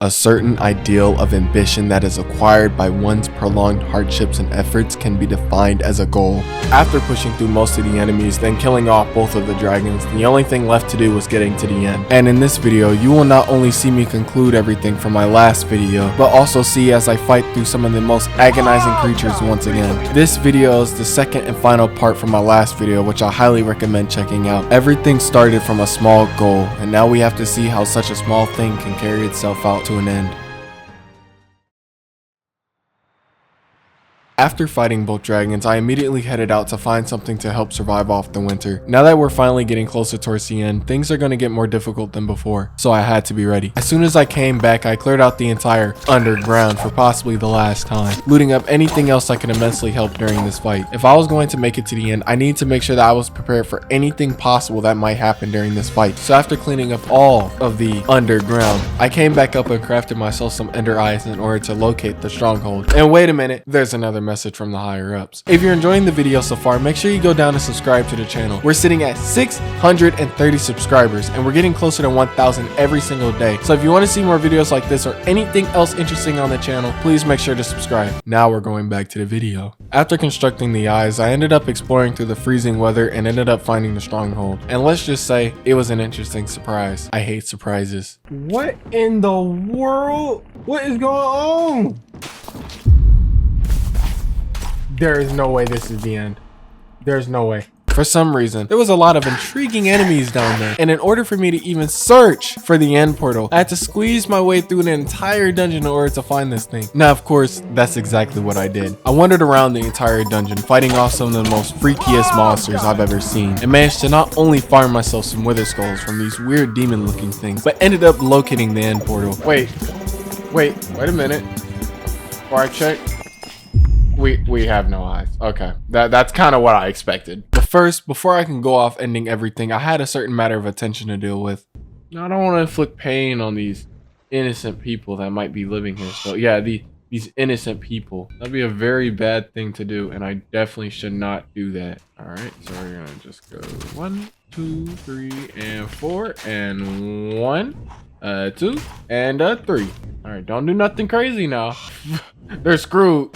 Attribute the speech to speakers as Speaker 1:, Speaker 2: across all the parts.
Speaker 1: A certain ideal of ambition that is acquired by one's prolonged hardships and efforts can be defined as a goal. After pushing through most of the enemies, then killing off both of the dragons, the only thing left to do was getting to the end. And in this video, you will not only see me conclude everything from my last video, but also see as I fight through some of the most agonizing creatures once again. This video is the second and final part from my last video, which I highly recommend checking out. Everything started from a small goal, and now we have to see how such a small thing can carry itself out to an end. After fighting both dragons, I immediately headed out to find something to help survive off the winter. Now that we're finally getting closer towards the end, things are going to get more difficult than before, so I had to be ready. As soon as I came back, I cleared out the entire underground for possibly the last time, looting up anything else that could immensely help during this fight. If I was going to make it to the end, I need to make sure that I was prepared for anything possible that might happen during this fight. So after cleaning up all of the underground, I came back up and crafted myself some ender eyes in order to locate the stronghold. And wait a minute, there's another message from the higher ups. If you're enjoying the video so far, make sure you go down and subscribe to the channel. We're sitting at 630 subscribers and we're getting closer to 1,000 every single day. So if you want to see more videos like this or anything else interesting on the channel, please make sure to subscribe. Now we're going back to the video. After constructing the eyes, I ended up exploring through the freezing weather and ended up finding the stronghold. And let's just say it was an interesting surprise. I hate surprises.
Speaker 2: What in the world? What is going on? There is no way this is the end. There's no way.
Speaker 1: For some reason, there was a lot of intriguing enemies down there, and in order for me to even search for the end portal, I had to squeeze my way through an entire dungeon in order to find this thing. Now, of course, that's exactly what I did. I wandered around the entire dungeon, fighting off some of the most freakiest monsters I've ever seen, and managed to not only farm myself some wither skulls from these weird demon-looking things, but ended up locating the end portal.
Speaker 2: Wait a minute. Before I check. We have no eyes. Okay, that's kind of what I expected.
Speaker 1: But first, before I can go off ending everything, I had a certain matter of attention to deal with.
Speaker 2: I don't want to inflict pain on these innocent people that might be living here. So yeah, these innocent people. That'd be a very bad thing to do, and I definitely should not do that. All right, so we're gonna just go 1, 2, 3, and 4, and 1, 2, and 3. All right, don't do nothing crazy now. They're screwed.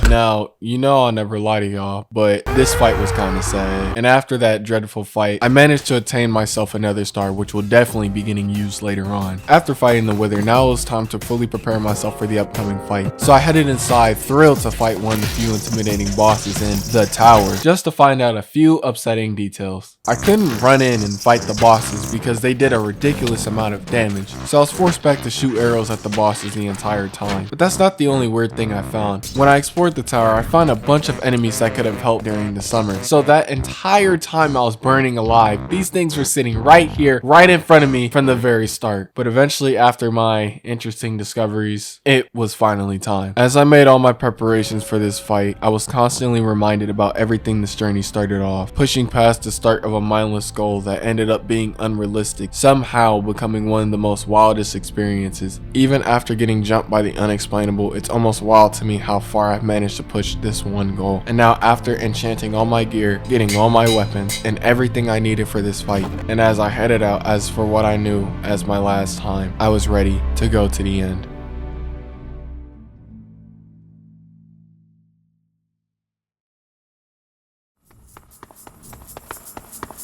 Speaker 1: Now, you know I'll never lie to y'all, but this fight was kind of sad. And after that dreadful fight, I managed to attain myself another star, which will definitely be getting used later on. After fighting the Wither, now it was time to fully prepare myself for the upcoming fight. So I headed inside, thrilled to fight one of the few intimidating bosses in the tower, just to find out a few upsetting details. I couldn't run in and fight the bosses because they did a ridiculous amount of damage, so I was forced back to shoot arrows at the bosses the entire time. But that's not the only weird thing I found. When I explored the tower, I found a bunch of enemies that could have helped during the summer. So that entire time I was burning alive, these things were sitting right here, right in front of me from the very start. But eventually, after my interesting discoveries, it was finally time. As I made all my preparations for this fight, I was constantly reminded about everything this journey started off, pushing past the start of a mindless goal that ended up being unrealistic, somehow becoming one of the most wildest experiences. Even after getting jumped by the unexplainable, it's almost wild to me how far I've managed to push this one goal. And now, after enchanting all my gear, getting all my weapons, and everything I needed for this fight, and as I headed out as for what I knew as my last time, I was ready to go to the end.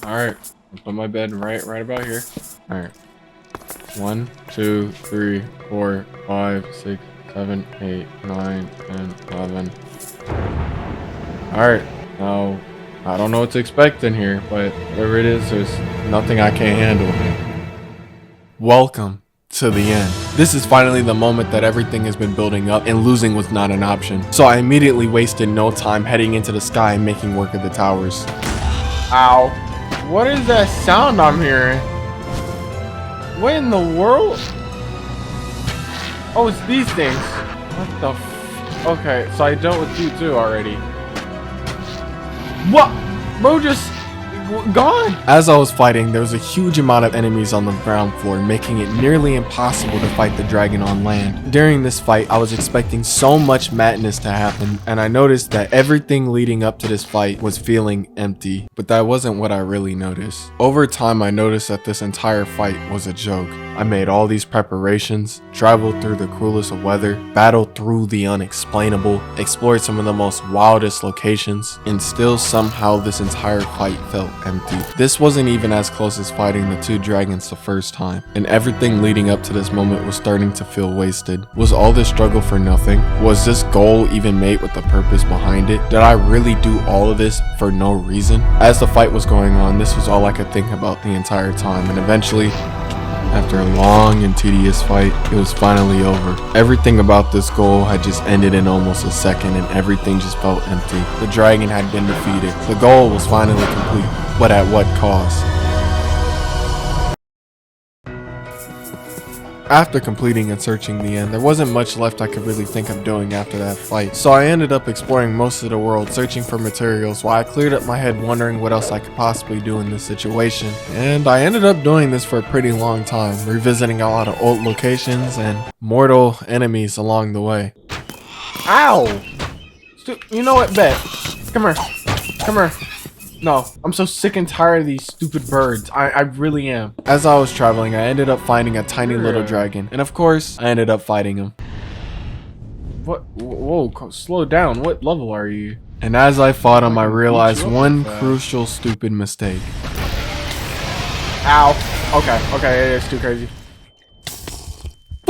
Speaker 2: Alright, I'll put my bed right about here. Alright. 1, 2, 3, 4, 5, 6, 7, 8, 9, 10, 11. Alright, now I don't know what to expect in here, but whatever it is, there's nothing I can't handle.
Speaker 1: Welcome to the end. This is finally the moment that everything has been building up, and losing was not an option. So I immediately wasted no time heading into the sky and making work of the towers.
Speaker 2: Ow. What is that sound I'm hearing? What in the world? Oh, it's these things. What the f... Okay, so I dealt with you too already. What? Bro just gone.
Speaker 1: As I was fighting, there was a huge amount of enemies on the ground floor, making it nearly impossible to fight the dragon on land. During this fight, I was expecting so much madness to happen, and I noticed that everything leading up to this fight was feeling empty. But that wasn't what I really noticed. Over time, I noticed that this entire fight was a joke. I made all these preparations, traveled through the cruelest of weather, battled through the unexplainable, explored some of the most wildest locations, and still somehow this entire fight felt empty. This wasn't even as close as fighting the two dragons the first time, and everything leading up to this moment was starting to feel wasted. Was all this struggle for nothing? Was this goal even made with a purpose behind it? Did I really do all of this for no reason? As the fight was going on, this was all I could think about the entire time, and eventually, after a long and tedious fight, it was finally over. Everything about this goal had just ended in almost a second, and everything just felt empty. The dragon had been defeated. The goal was finally complete, but at what cost? After completing and searching the end, there wasn't much left I could really think of doing after that fight. So I ended up exploring most of the world, searching for materials, while I cleared up my head wondering what else I could possibly do in this situation. And I ended up doing this for a pretty long time, revisiting a lot of old locations and mortal enemies along the way.
Speaker 2: Ow! You know what, Bet? Come here. Come here. No, I'm so sick and tired of these stupid birds. I really am.
Speaker 1: As I was traveling, I ended up finding a tiny little dragon, and of course, I ended up fighting him.
Speaker 2: What? Whoa, slow down. What level are you?
Speaker 1: And as I fought him, I realized one crucial stupid mistake.
Speaker 2: Ow. Okay, it's too crazy.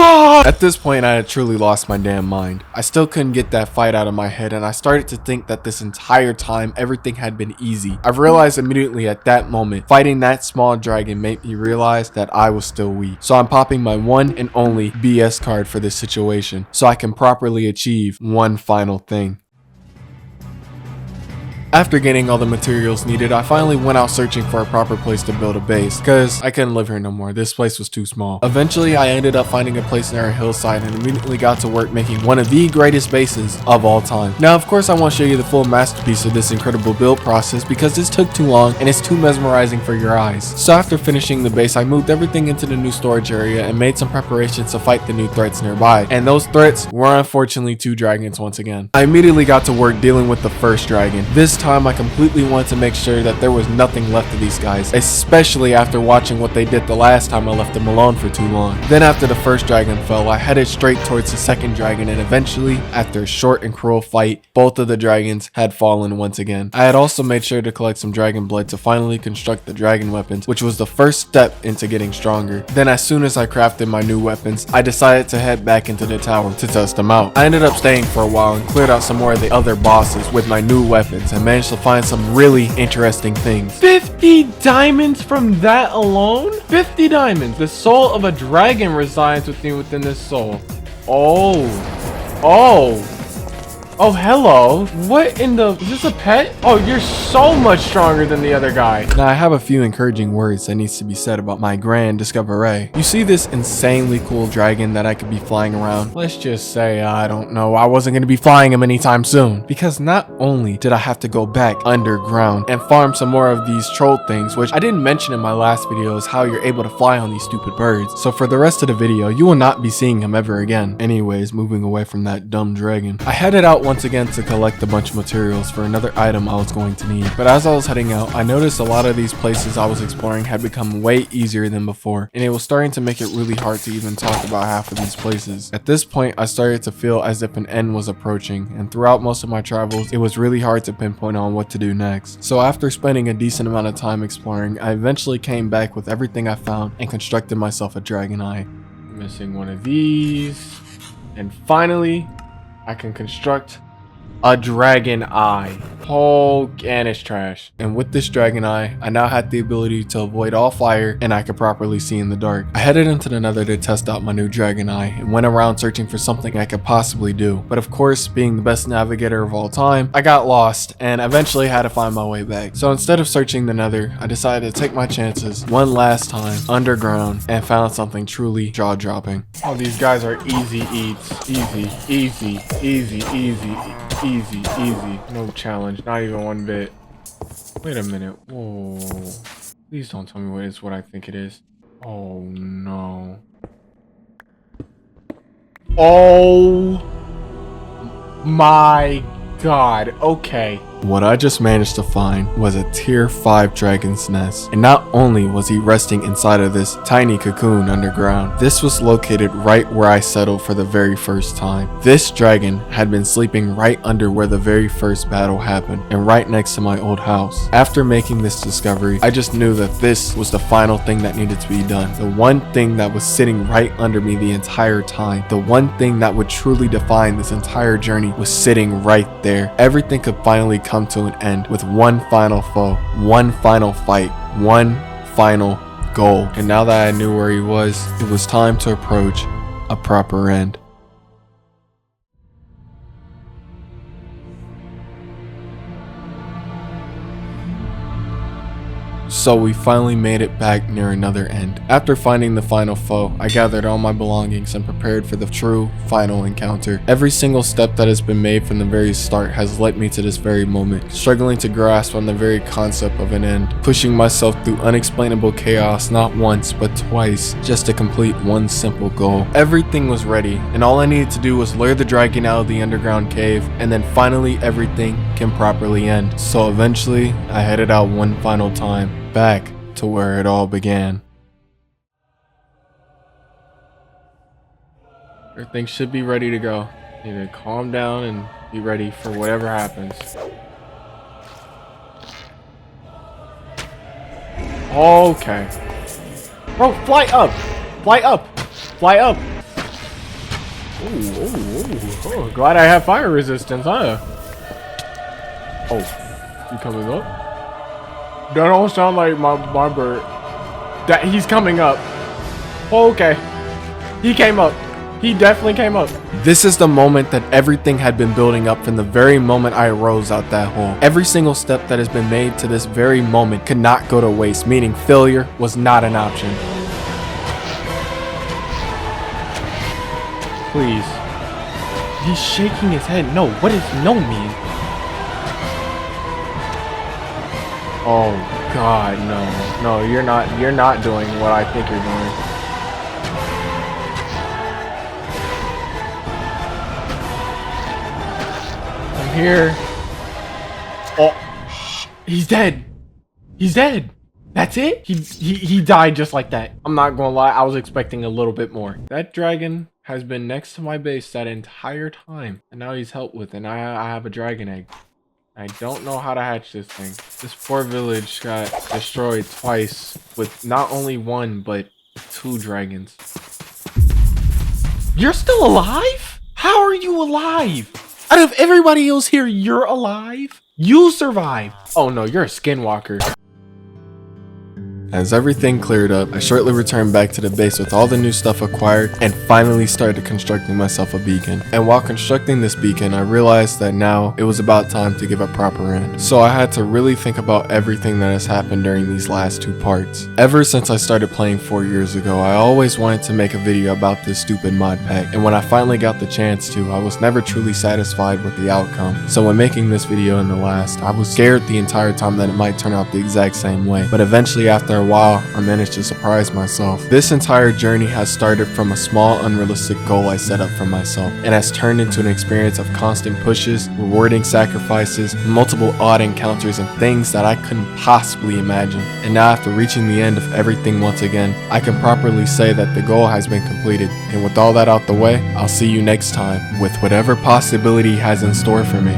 Speaker 1: At this point, I had truly lost my damn mind. I still couldn't get that fight out of my head, and I started to think that this entire time, everything had been easy. I realized immediately at that moment, fighting that small dragon made me realize that I was still weak. So I'm popping my one and only BS card for this situation, so I can properly achieve one final thing. After getting all the materials needed, I finally went out searching for a proper place to build a base, cause I couldn't live here no more. This place was too small. Eventually, I ended up finding a place near a hillside and immediately got to work making one of the greatest bases of all time. Now, of course, I won't show you the full masterpiece of this incredible build process because this took too long and it's too mesmerizing for your eyes. So after finishing the base, I moved everything into the new storage area and made some preparations to fight the new threats nearby. And those threats were unfortunately two dragons once again. I immediately got to work dealing with the first dragon. This time I completely wanted to make sure that there was nothing left of these guys, especially after watching what they did the last time I left them alone for too long. Then after the first dragon fell, I headed straight towards the second dragon, and eventually, after a short and cruel fight, both of the dragons had fallen once again. I had also made sure to collect some dragon blood to finally construct the dragon weapons, which was the first step into getting stronger. Then as soon as I crafted my new weapons, I decided to head back into the tower to test them out. I ended up staying for a while and cleared out some more of the other bosses with my new weapons and managed to find some really interesting things.
Speaker 2: 50 diamonds from that alone? 50 diamonds. The soul of a dragon resides within this soul. Oh, hello. What in the... Is this a pet? Oh, you're so much stronger than the other guy.
Speaker 1: Now, I have a few encouraging words that needs to be said about my grand discovery. You see this insanely cool dragon that I could be flying around? Let's just say, I don't know, I wasn't going to be flying him anytime soon. Because not only did I have to go back underground and farm some more of these troll things, which I didn't mention in my last video, is how you're able to fly on these stupid birds. So for the rest of the video, you will not be seeing him ever again. Anyways, moving away from that dumb dragon, I headed out once again to collect a bunch of materials for another item I was going to need. But as I was heading out, I noticed a lot of these places I was exploring had become way easier than before, and it was starting to make it really hard to even talk about half of these places. At this point, I started to feel as if an end was approaching, and throughout most of my travels, it was really hard to pinpoint on what to do next. So after spending a decent amount of time exploring, I eventually came back with everything I found and constructed myself a dragon eye.
Speaker 2: Missing one of these. And finally, I can construct a dragon eye. Oh, and it's trash.
Speaker 1: And with this dragon eye, I now had the ability to avoid all fire and I could properly see in the dark. I headed into the nether to test out my new dragon eye and went around searching for something I could possibly do. But of course, being the best navigator of all time, I got lost and eventually had to find my way back. So instead of searching the nether, I decided to take my chances one last time underground and found something truly jaw-dropping.
Speaker 2: Oh, these guys are easy eats. Easy, easy, easy, easy, easy, easy. No challenge, not even one bit. Wait a minute. Whoa. Please don't tell me what it's what I think it is. Oh no. Oh my god. Okay.
Speaker 1: What I just managed to find was a tier 5 dragon's nest, and not only was he resting inside of this tiny cocoon underground, this was located right where I settled for the very first time. This dragon had been sleeping right under where the very first battle happened, and right next to my old house. After making this discovery, I just knew that this was the final thing that needed to be done. The one thing that was sitting right under me the entire time, the one thing that would truly define this entire journey was sitting right there. Everything could finally come to an end with one final foe, one final fight, one final goal. And now that I knew where he was, it was time to approach a proper end. So we finally made it back near another end. After finding the final foe, I gathered all my belongings and prepared for the true final encounter. Every single step that has been made from the very start has led me to this very moment, struggling to grasp on the very concept of an end, pushing myself through unexplainable chaos not once but twice just to complete one simple goal. Everything was ready, and all I needed to do was lure the dragon out of the underground cave, and then finally everything can properly end. So eventually, I headed out one final time, back to where it all began.
Speaker 2: Everything should be ready to go. Need to calm down and be ready for whatever happens. Okay. Bro, fly up! Fly up! Fly up! Oh, glad I have fire resistance, huh? Oh, you coming up? That don't sound like my bird. That he's coming up. Oh, okay. He came up. He definitely came up.
Speaker 1: This is the moment that everything had been building up from the very moment I arose out that hole. Every single step that has been made to this very moment could not go to waste, meaning failure was not an option.
Speaker 2: Please. He's shaking his head. No, what does no mean? Oh God, no. No, you're not doing what I think you're doing. I'm here. Oh, he's dead. He's dead. That's it? He died just like that. I'm not gonna lie, I was expecting a little bit more. That dragon has been next to my base that entire time, and now he's helped with, and I have a dragon egg. I don't know how to hatch this thing. This poor village got destroyed twice with not only one, but 2 dragons. You're still alive? How are you alive? Out of everybody else here, you're alive? You survived. Oh no, you're a skinwalker.
Speaker 1: As everything cleared up, I shortly returned back to the base with all the new stuff acquired and finally started constructing myself a beacon. And while constructing this beacon, I realized that now it was about time to give a proper end. So I had to really think about everything that has happened during these last 2 parts. Ever since I started playing 4 years ago, I always wanted to make a video about this stupid mod pack, and when I finally got the chance to, I was never truly satisfied with the outcome. So when making this video in the last, I was scared the entire time that it might turn out the exact same way, but eventually after a while, I managed to surprise myself. This entire journey has started from a small, unrealistic goal I set up for myself, and has turned into an experience of constant pushes, rewarding sacrifices, multiple odd encounters, and things that I couldn't possibly imagine. And now after reaching the end of everything once again, I can properly say that the goal has been completed, and with all that out the way, I'll see you next time with whatever possibility has in store for me.